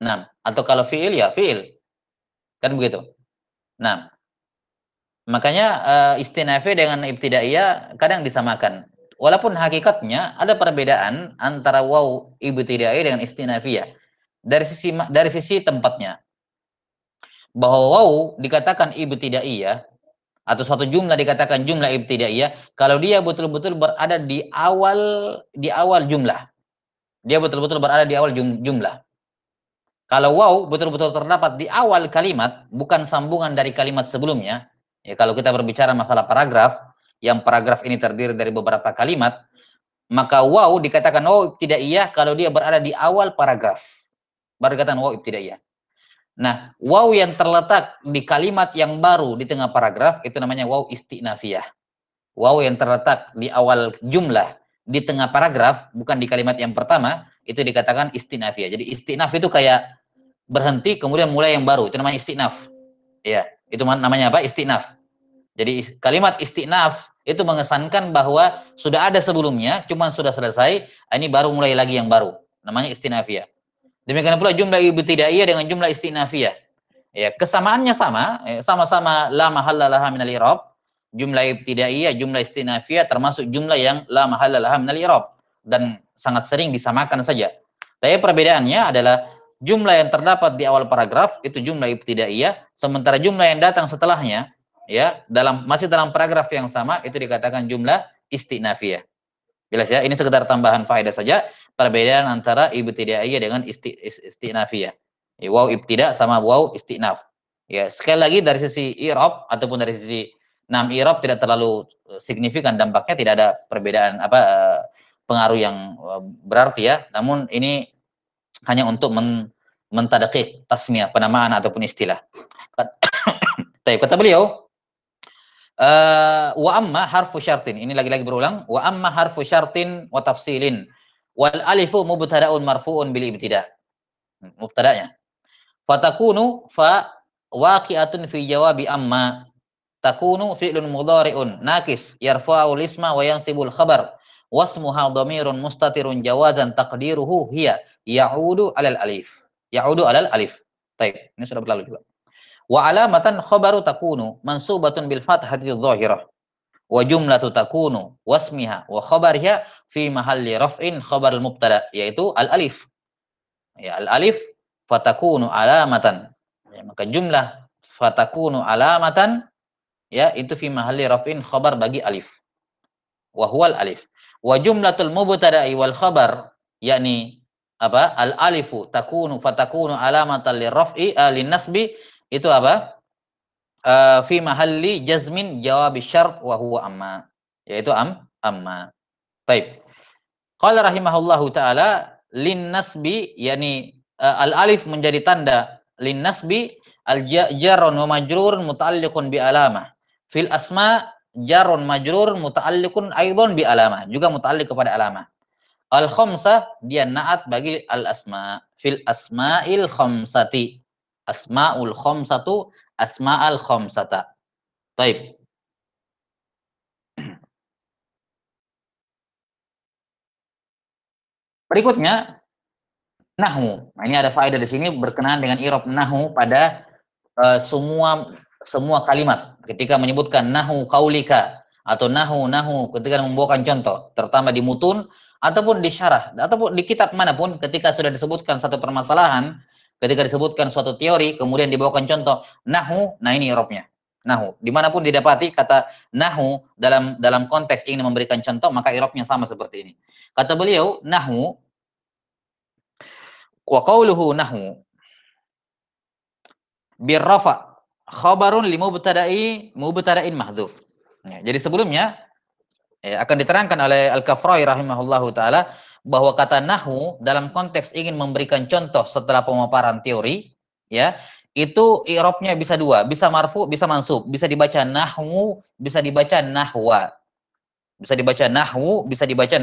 Speaker 1: Nah, atau kalau fi'il ya fi'il. Kan begitu. Nah, makanya istinafiyah dengan ibtidaiyah kadang disamakan. walaupun hakikatnya ada perbedaan antara waw ibtidaiyah dengan istinafiyah dari sisi tempatnya. Bahwa waw dikatakan ibtidaiyah atau suatu jumlah dikatakan jumlah ibtidaiyah kalau dia betul-betul berada di awal jumlah. Dia betul-betul berada di awal jumlah. Kalau waw betul-betul terdapat di awal kalimat, bukan sambungan dari kalimat sebelumnya. Ya, kalau kita berbicara masalah paragraf, yang paragraf ini terdiri dari beberapa kalimat, maka waw dikatakan waw ibtidaiyah kalau dia berada di awal paragraf. Baru dikatakan waw ibtidaiyah. Nah, waw yang terletak di kalimat yang baru di tengah paragraf itu namanya waw istinafiyah. Waw yang terletak di awal jumlah di tengah paragraf, bukan di kalimat yang pertama, itu dikatakan istinafiyah. Jadi istinaf itu kayak berhenti kemudian mulai yang baru, itu namanya istinaf. Ya, itu namanya apa? Istinaf. Jadi kalimat istinaf itu mengesankan bahwa sudah ada sebelumnya, cuman sudah selesai, ini baru mulai lagi yang baru. Namanya istinafiyah. Demikian pula jumlah ibtidaiyah dengan jumlah istinafiyah. Ya, kesamaannya sama-sama la mahalla laha minal i'rab. Jumlah ibtidaiyah, jumlah istinafiyah termasuk jumlah yang la mahalla laha minal i'rab dan sangat sering disamakan saja. Tapi perbedaannya adalah jumlah yang terdapat di awal paragraf itu jumlah ibtidaiyah, sementara jumlah yang datang setelahnya ya masih dalam paragraf yang sama itu dikatakan jumlah istinafiyah. Jelas ya, ini sekedar tambahan faedah saja perbedaan antara ibtidaiyah dengan istinafiyah. Waw ibtida sama waw istinaf. Ya, sekali lagi dari sisi i'rab ataupun dari sisi i'rab tidak terlalu signifikan dampaknya, tidak ada perbedaan pengaruh yang berarti ya. Namun ini hanya untuk mentadqiq tasmiyah, penamaan ataupun istilah. Kata beliau, wa amma harfu syartin. Ini lagi-lagi berulang. Wa amma harfu syartin wa tafsilin. Wal alifu mubtada'un marfu'un bil ibtida'. Mubtada'nya. Fatakunu fa waqi'atun fi jawabi amma. Takunu fi'lun mudhari'un nakis yarfa'u isma wa yansibul khabar. Wasmuha dhamirun mustatirun jawazan taqdiruhu hiya ya'udu 'alal alif. Ya'udu 'alal alif. Baik, ini sudah berlalu juga. Wa alamatan khabaru takunu mansubatun bil fathati dhahirah wa jumlatu takunu wasmiha wa khabariha fi mahalli raf'in khabar al mubtada, yaitu al alif. Ya, al alif fatakunu alamatan. Ya, maka jumlah fatakunu alamatan ya itu fi mahalli raf'in khabar bagi alif. Wa huwal alif. Wa jumlatul mubtada'i wal khabar yakni apa? Al alifu takunu fatakunu alamatan liraf'i lin nasbi itu apa? Fi mahalli jazmin jawab syart wa huwa amma, yaitu amma. Baik. Qala rahimahullahu taala lin nasbi yakni al alif menjadi tanda lin nasbi al jarun wa majrurun muta'alliqun bi alamah. Fil asma jarun majrurun muta'alliqun aidan bi alamah, juga muta'alliq kepada alamah. Al khamsah dia naat bagi al asma. Fil asma'il khamsati. Asma'ul khamsatu asma'al khamsata. Baik. Berikutnya nahwu. Nah, ini ada faedah di sini berkenaan dengan i'rab nahwu pada semua kalimat. Ketika menyebutkan nahwu qaulika atau nahwu ketika membawakan contoh, terutama di mutun ataupun di syarah ataupun di kitab manapun, ketika sudah disebutkan satu permasalahan, ketika disebutkan suatu teori kemudian dibawakan contoh nahwu, nah ini i'rabnya. Nahwu, dimanapun didapati kata nahwu dalam konteks ingin memberikan contoh, maka i'rabnya sama seperti ini. Kata beliau, nahwu wa qauluhu nahwu birrafa khabarun li mubtada'in mahdhuf. Ya, jadi sebelumnya akan diterangkan oleh Al-Kafra'i rahimahullahu taala bahwa kata nahwu dalam konteks ingin memberikan contoh setelah pemaparan teori ya, itu i'rabnya bisa dua, bisa marfu, bisa mansub, bisa dibaca nahwu, bisa dibaca nahwa. Bisa dibaca nahwu, bisa dibaca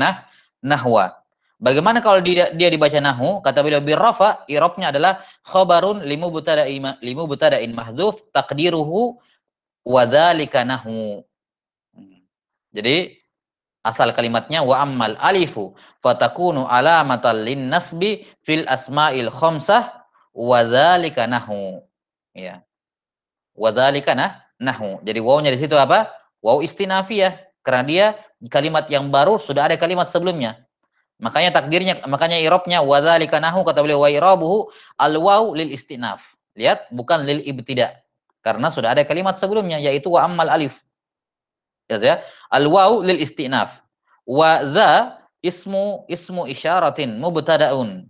Speaker 1: nahwa. Bagaimana kalau dia dibaca nahwu? Kata beliau birrafa, i'rabnya adalah khabarun limubtada'in mahdhuf taqdiruhu wa dzalika nahwu. Jadi asal kalimatnya wa ammal alifu fatakunu alamatan lin nasbi fil asma'il khamsah wa dzalika nahwu. Ya. Wa dzalika nahwu. Jadi wawnya di situ apa? Waw istinafiyah karena dia kalimat yang baru sudah ada kalimat sebelumnya. Makanya i'rabnya wa dzalika nahu, kata beliau, wa i'rabuhu al-waw lil istinaf. Lihat, bukan lil ibtida. Karena sudah ada kalimat sebelumnya yaitu wa ammal alif. Ya. Al-waw lil istinaf. Wa dza ismu isyaratin mubtada'un.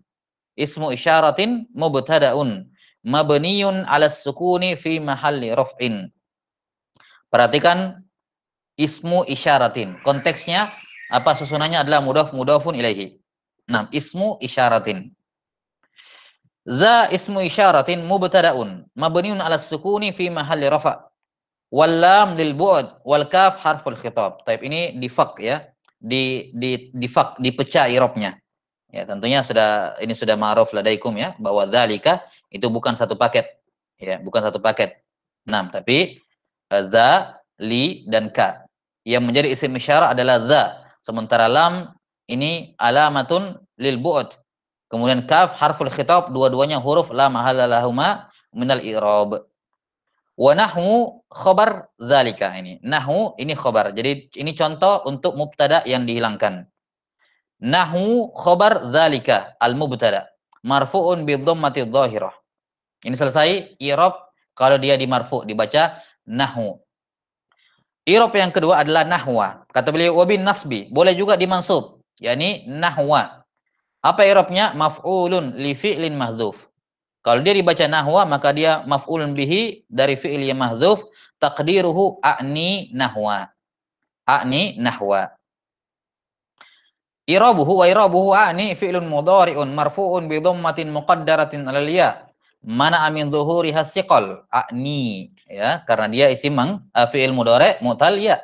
Speaker 1: Ismu isyaratin mubtada'un mabniyun 'ala sukuni fi mahalli raf'in. Perhatikan ismu isyaratin. Konteksnya apa, susunannya adalah mudhafun ilaihi. Nah, ismu isyaratin. Za ismu isyaratin mubtada'un mabniun 'ala sukuni fi mahalli rafa'. Wal lam lil bu'd wal kaf harful khitab. Taib, ini difak ya. Difak, dipecah i'rabnya. Ya, tentunya ini sudah ma'ruf ladaikum ya, bahwa dzalika itu bukan satu paket. Ya, bukan satu paket. Nah, tapi za, li, dan ka. Yang menjadi isim isyarah adalah za. Sementara lam ini alamatun lil bu'd. Kemudian kaf harful khitab, dua-duanya huruf la mahalla lahuma minal i'rab. Wa nahwu khabar dzalika, ini. Nahwu ini khabar. Jadi ini contoh untuk mubtada yang dihilangkan. Nahwu khabar dzalika al-mubtada marfu'un bi dhammati dhahirah. Ini selesai i'rab kalau dia dimarfu, dibaca nahwu. I'rab yang kedua adalah nahwa. Kata beliau wa bin nasbi, boleh juga dimansub, yakni nahwa. Apa i'rabnya? Maf'ulun li fi'lin mahdzuf. Kalau dia dibaca nahwa, maka dia maf'ulun bihi dari fi'il yang mahdzuf, taqdiruhu a'ni nahwa. A'ni nahwa. I'rabuhu wa i'rabuhu a'ni fi'lun mudhari'un marfu'un bi dhammatin muqaddaratin 'alal ya. Mana min dhuhuriha siqal. A'ni, ya, karena dia isim fi'il mudhari' mu'tal ya.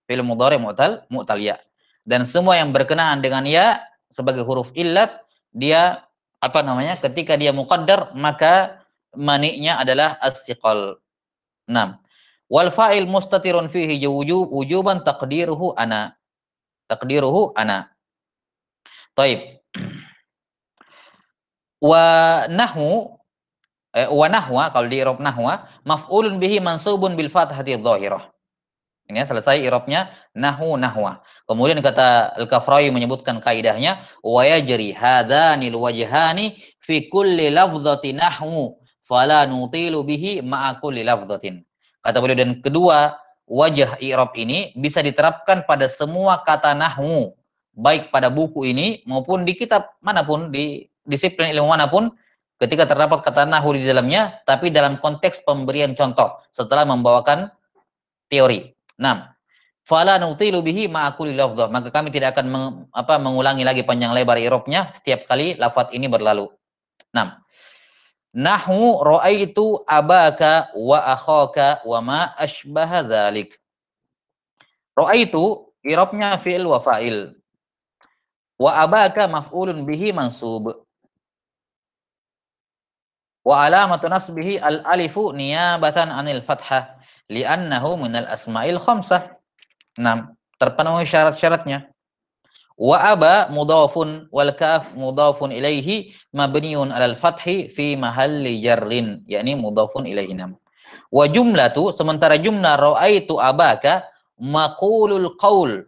Speaker 1: Fi'il mudhari' mu'tal ya. Dan semua yang berkenaan dengan ya sebagai huruf illat, dia apa namanya? Ketika dia muqaddar, maka mani'nya adalah as-siqal. 6. Wal fa'il mustatirun fihi wujuban taqdiruhu ana. Taqdiruhu ana. Taib. Wa nahwa, kalau di i'rab nahwa, maf'ulun bihi mansubun bil fathati dhahirah. Ini ya, selesai i'rabnya nahwa. Kemudian kata Al-Kafrawi menyebutkan kaidahnya, wa yajri hadanil wajhani fi kulli lafdhati nahwu fala nutilu bihi ma'a kulli lafdhatin. Kata beliau, dan kedua wajah i'rab ini bisa diterapkan pada semua kata nahwu, baik pada buku ini maupun di kitab manapun, di disiplin ilmu manapun, ketika terdapat kata nahwu di dalamnya, tapi dalam konteks pemberian contoh setelah membawakan teori. 6. Fala nutilu bihi ma'a kulli lafdhah, maka kami tidak akan mengulangi lagi panjang lebar i'rabnya setiap kali lafaz ini berlalu. 6. Nahwu ra'aitu abaka wa akhaka wa ma asbaha dzalik. Ra'aitu i'rabnya fi'il wa fa'il. Wa abaka maf'ulun bihi mansub. Wa alamatu nasbihi al-alifu niyabatan 'anil fathah li'annahu minal asma'il khamsah. 6. Terpenuhi syarat-syaratnya. Wa aba mudhafun wal kaf mudhafun ilaihi mabniun 'alal fathi fi mahalli jarrin, yakni mudhafun ilaihi. 6. Wa jumlatu, sementara jumlah ra'aitu abaka maqulul qaul.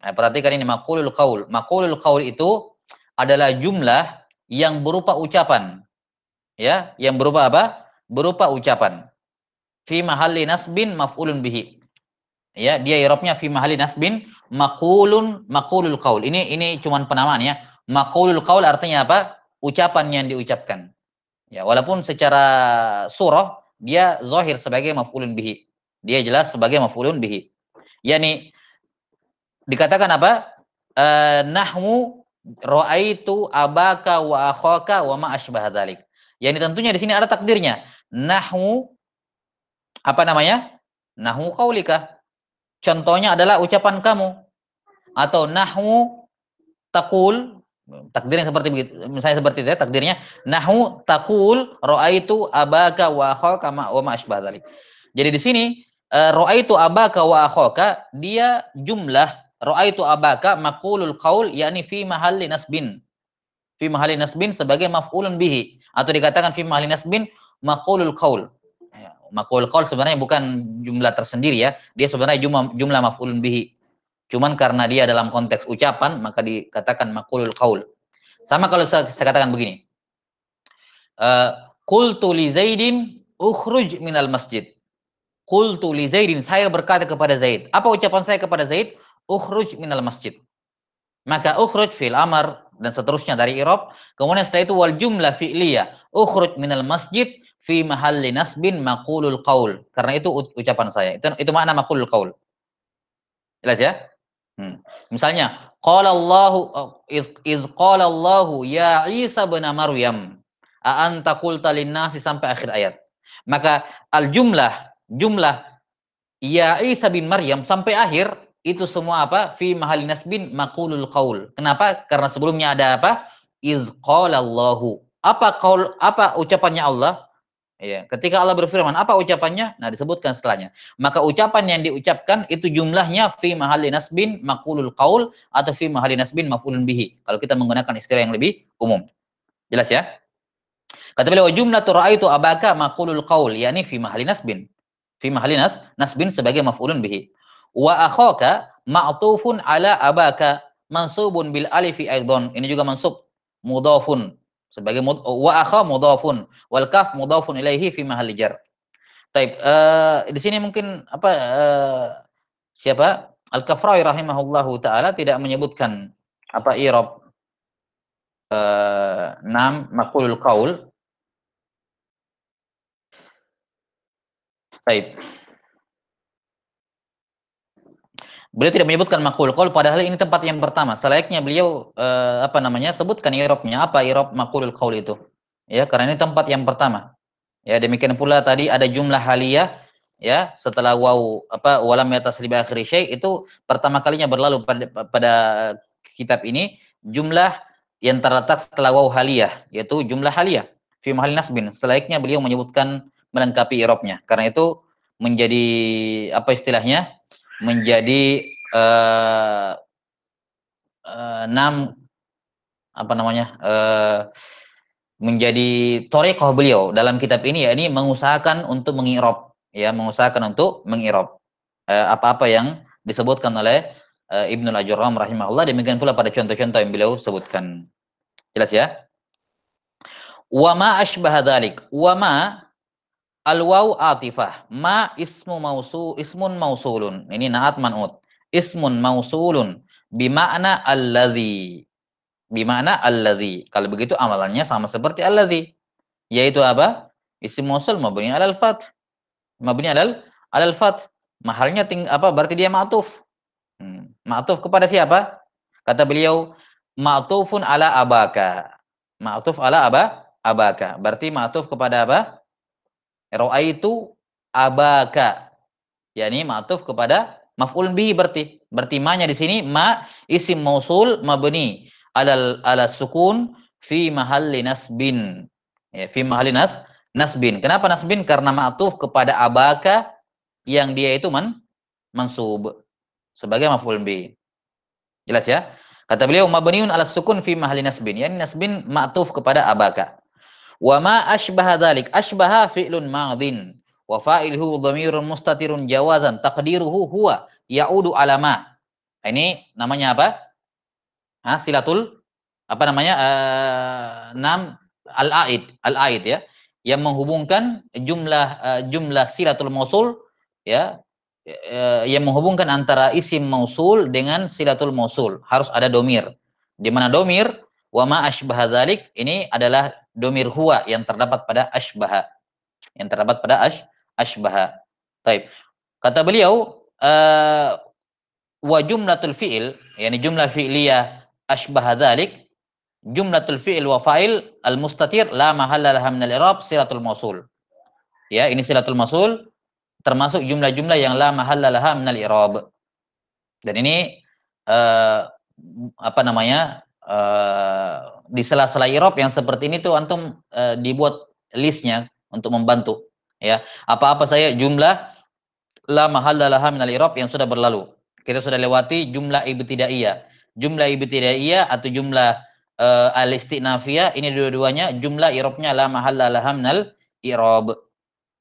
Speaker 1: Nah, perhatikan ini maqulul qaul. Maqulul qaul itu adalah jumlah yang berupa ucapan. Ya, yang berupa apa? Berupa ucapan. Fi mahalli nasbin maf'ulun bihi. Ya, dia i'rabnya fi mahalli nasbin maqulul qaul. Ini cuman penamaan ya. Maqulul qaul artinya apa? Ucapan yang diucapkan. Ya, walaupun secara surah dia zahir sebagai maf'ulun bihi. Dia jelas sebagai maf'ulun bihi. Yani dikatakan apa? Nahwu ra'aitu abaka wa akhaka wa ma asbah dzalik. Yani tentunya di sini ada takdirnya. Nahwu apa namanya? Nahwu qaulika. Contohnya adalah ucapan kamu. Atau nahwu taqul, takdirnya seperti begitu. Misalnya seperti itu ya, takdirnya nahwu taqul ra'aitu abaka wa akhaka wa ma asbah dzalik. Jadi di sini ra'aitu abaka wa akhaka, dia jumlah ra'aitu abaka maqulul qaul, yakni fi mahalli nasbin. Fi mahalli nasbin sebagai maf'ulun bihi, atau dikatakan fi mahalli nasbin maqulul qaul. Maqulul qaul sebenarnya bukan jumlah tersendiri ya, dia sebenarnya jumlah maf'ulun bihi. Cuman karena dia dalam konteks ucapan maka dikatakan maqulul qaul. Sama kalau saya katakan begini. Qultu li Zaidin ukhruj minal masjid. Qultu li Zaidin, saya berkata kepada Zaid. Apa ucapan saya kepada Zaid? Ukhruj minal masjid. Maka ukhruj fi'il amar dan seterusnya dari i'rab. Kemudian setelah itu wal jumlah fi'liyah. Ukhruj minal masjid fi mahalli nasbin maqulul qaul. Karena itu ucapan saya. Itu makna maqulul qaul. Jelas ya? Misalnya qala Allahu id qala Allahu ya Isa bin Maryam a anta qulta lin-nasi sampai akhir ayat. Maka al jumlah ya Isa bin Maryam sampai akhir itu semua apa? Fi mahalli nasbin maqulul qaul. Kenapa? Karena sebelumnya ada apa? Id qala Allahu. Apa ucapannya Allah? Ya, ketika Allah berfirman, apa ucapannya? Nah, disebutkan setelahnya. Maka ucapan yang diucapkan itu jumlahnya fi mahalli nasbin maqulul qaul atau fi mahalli nasbin maf'ulun bihi. Kalau kita menggunakan istilah yang lebih umum. Jelas ya? Kata beliau jumlatu ra'aitu abaka maqulul qaul, yakni fi mahalli nasbin. Fi mahalli nasbin sebagai maf'ulun bihi. Wa akhaka ma'tufun ala abaka mansubun bil alifi aidan. Ini juga mansub mudhafun sebagai wa akha mudhafun wal kaf mudhafun ilaihi fi mahalli jar. Taib, di sini mungkin apa siapa Al-Kafrawi rahimahullahu taala tidak menyebutkan apa i'rab nam maqulul qaul. Taib. Beliau tidak menyebutkan maqul qaul padahal ini tempat yang pertama. Selayaknya beliau apa namanya? Sebutkan i'rabnya. Apa i'rab maqulul qaul itu? Ya, karena ini tempat yang pertama. Ya, demikian pula tadi ada jumlah haliyah ya, setelah waw apa walam yatasrib akhir syai itu pertama kalinya berlalu pada kitab ini jumlah yang terletak setelah waw haliyah yaitu jumlah haliyah fi mahal nasbin. Selayaknya beliau menyebutkan melengkapi i'rabnya. Karena itu menjadi apa istilahnya? Menjadi apa namanya? Menjadi thariqah beliau dalam kitab ini ya ini mengusahakan untuk mengi'rab ya mengusahakan untuk mengi'rab apa-apa yang disebutkan oleh Ibnul Ajurram rahimahullah, demikian pula pada contoh-contoh yang beliau sebutkan. Jelas ya? Wa ma asbaha dzalik wa ma al-waw atifah ma ismun mausulun, ini naat man'ut, ismun mausulun bima'na alladzi. Bimana alladzi. Kalau begitu amalannya sama seperti alladzi. Yaitu apa? Isim mausul mabni alal fath. Mabni alal fath. Mahalnya apa? Berarti dia ma'tuf. Ma'tuf kepada siapa? Kata beliau, ma'tufun ala abaka. Ma'tuf ala abaka. Berarti ma'tuf kepada apa? Ra'aitu abaka. Yani ma'tuf kepada maf'ul bihi berarti. Berarti ma-nya di sini ma isim mausul mabni ala sukun fi mahalli nasbin. Ya, fi mahalli nasbin. Kenapa nasbin? Karena ma'tuf kepada abaka yang dia itu mansub sebagai maf'ul bi. Jelas ya? Kata beliau mabniun ala sukun fi mahalli nasbin. Yani nasbin ma'tuf kepada abaka. Wa ma asbaha dzalik. Asbaha fi'lun madhin wa fa'iluhu dhamirun mustatirun jawazan taqdiruhu huwa ya'udu ala ma. Ini namanya apa? Silatul apa namanya al-aid ya, yang menghubungkan jumlah silatul mausul ya, yang menghubungkan antara isim mausul dengan silatul mausul harus ada domir, di mana domir wa ma asbaha dzalik ini adalah domir huwa yang terdapat pada asbaha, asbaha. Taib. Kata beliau wa jumlatul fi'il, yakni jumlah fi'liyah asbaha dzalik, jumlatul fi'il wa fa'il al-mustatir la mahalla laha min al-i'rab silatul mausul. Ya, ini silatul mausul termasuk jumlah-jumlah yang la mahalla laha min al-i'rab. Dan ini apa namanya? Di sela-sela i'rab yang seperti ini tuh antum dibuat listnya untuk membantu ya. Apa-apa saya jumlah la mahalla laha min al-i'rab yang sudah berlalu. Kita sudah lewati jumlah ibtidaiyah. Jumlah ibtidaiyah atau jumlah al-istinafiyah, ini dua-duanya jumlah i'rabnya la mahalla laha minal i'rab.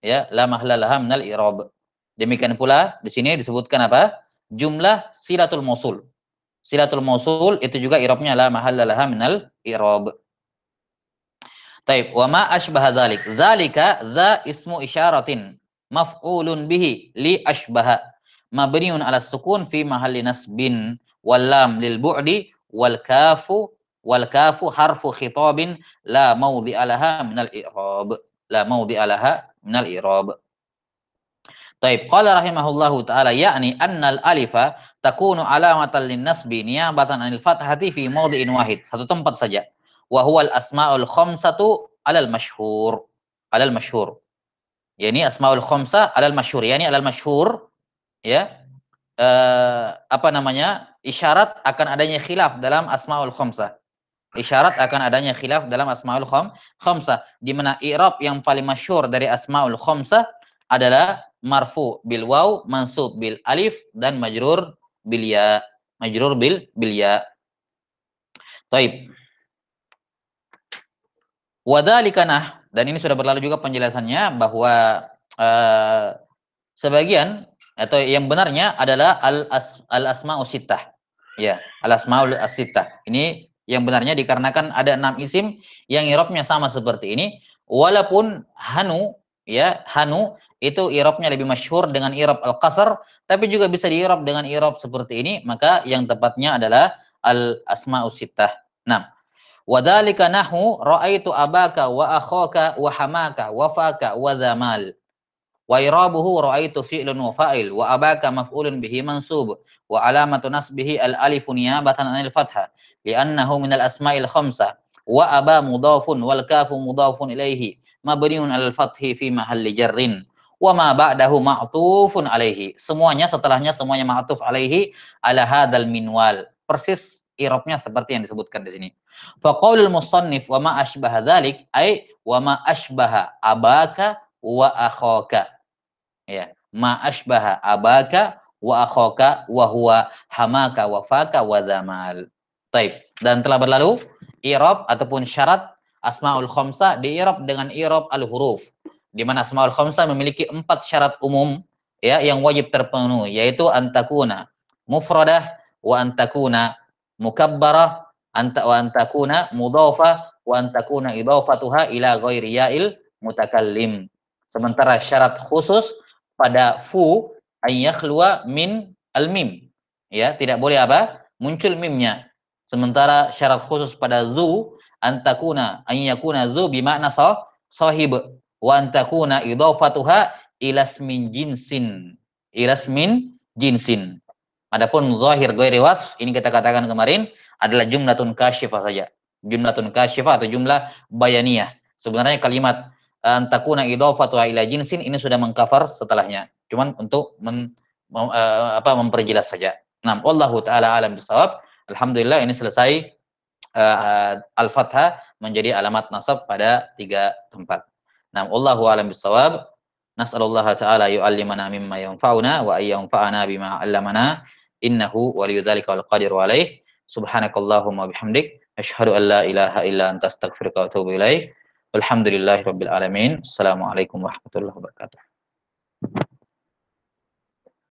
Speaker 1: Ya, la mahalla laha minal i'rab. Demikian pula di sini disebutkan apa? jumlah silatul mausul. Silatul mausul itu juga i'rabnya la mahalla laha minal i'rab. Taib, wa ma asbaha dzalik. Dzalika dza ismu isyaratin maf'ulun bihi li asbaha. Mabniun 'ala sukun fi mahalli nasbin wal lam lil bu'di wal kafu harfu khitabin la mawdhi'a laha minal i'rab. La mawdhi'a laha minal i'rab. Taib, qala rahimahullahu taala yakni annal alifa takunu alamatan lin nasbi niyabatan anil fathati fi mawdhi'in wahid. Satu tempat saja. Wa huwal asmaul khamsatu alal masyhur. Alal masyhur. Yani asmaul khamsah alal masyhur. Yani alal masyhur ya. Apa namanya? Isyarat akan adanya khilaf dalam asmaul khamsah. Isyarat akan adanya khilaf dalam asmaul khamsah, di mana i'rab yang paling masyhur dari asmaul khamsah adalah marfu bil waw, mansub bil alif, dan majrur bil ya. Majrur bil ya. Taib. Wadzalika nah, dan ini sudah berlalu juga penjelasannya bahwa sebagian atau yang benarnya adalah al asmaus sittah. Ya, al asmaul as-sittah. Ini yang benarnya dikarenakan ada 6 isim yang i'rabnya sama seperti ini, walaupun hanu ya, hanu itu i'rabnya lebih masyhur dengan i'rab al-qasr, tapi juga bisa di-i'rab dengan i'rab seperti ini, maka yang tepatnya adalah al asmaus sittah. Nah, wadzalika nahu ra'aitu abaka wa akhaka wa hamaka wa faka wa dzamal. Wa irabuhu ra'aitu fi'lun wa fa'il wa abaka maf'ulun bihi mansub wa alamatu nasbihi al-alifu niyabatan 'anil fathah li'annahu minal asma'il khamsah wa aba mudhafun wal kafu mudhafun ilaihi mabniun 'alal fathi fi mahalli jarrin wa ma ba'dahu ma'tufun alaihi. Semuanya setelahnya semuanya ma'tuf alaihi ala hadzal minwal. Persis i'rabnya seperti yang disebutkan di sini. Fa qaulul musannif wa ma asbaha dzalik ay wa ma asbaha abaka wa akhaka. Ya, ma asbaha abaka wa akhaka wa huwa hamaka wa faka wa dzamal. Taib. Dan telah berlalu i'rab ataupun syarat asmaul khamsah di-i'rab dengan i'rab al-huruf, di mana asmaul khamsah memiliki 4 syarat umum ya yang wajib terpenuhi, yaitu antakuna mufradah wa antakuna mukabbarah wa antakuna mudhafah wa antakuna idhafatuha ila ghairi ya'il mutakallim. Sementara syarat khusus pada fu ayyakhluwa min al-mim. Ya, tidak boleh apa? Muncul mimnya. Sementara syarat khusus pada zu antakuna ayyakuna zu bimakna sahib wa antakuna idhafatuha ilasmin jinsin. Ilasmin jinsin. Adapun zahir ghairi wasf, ini kita katakan kemarin adalah jumlatun kasyifah saja. Jumlatun kasyifah atau jumlah bayaniyah. Sebenarnya kalimat antakuna idhafatu ila jinsin ini sudah mengcover setelahnya. Cuman untuk memperjelas saja. Nah, wallahu taala alam bisawab. Alhamdulillah ini selesai al-fathah menjadi alamat nasab pada 3 tempat. Nah, wallahu alam bisawab. Nas'alullaha ta'ala yu'allimana mimma yanfa'una wa ayyanfa'ana bima 'allamana innahu waliyudzalika wal qadiru alaih. Subhanakallahumma bihamdik asyhadu an la ilaha illa anta astaghfiruka wa atubu ilaik. Alhamdulillahirabbil alamin. Assalamualaikum warahmatullahi wabarakatuh.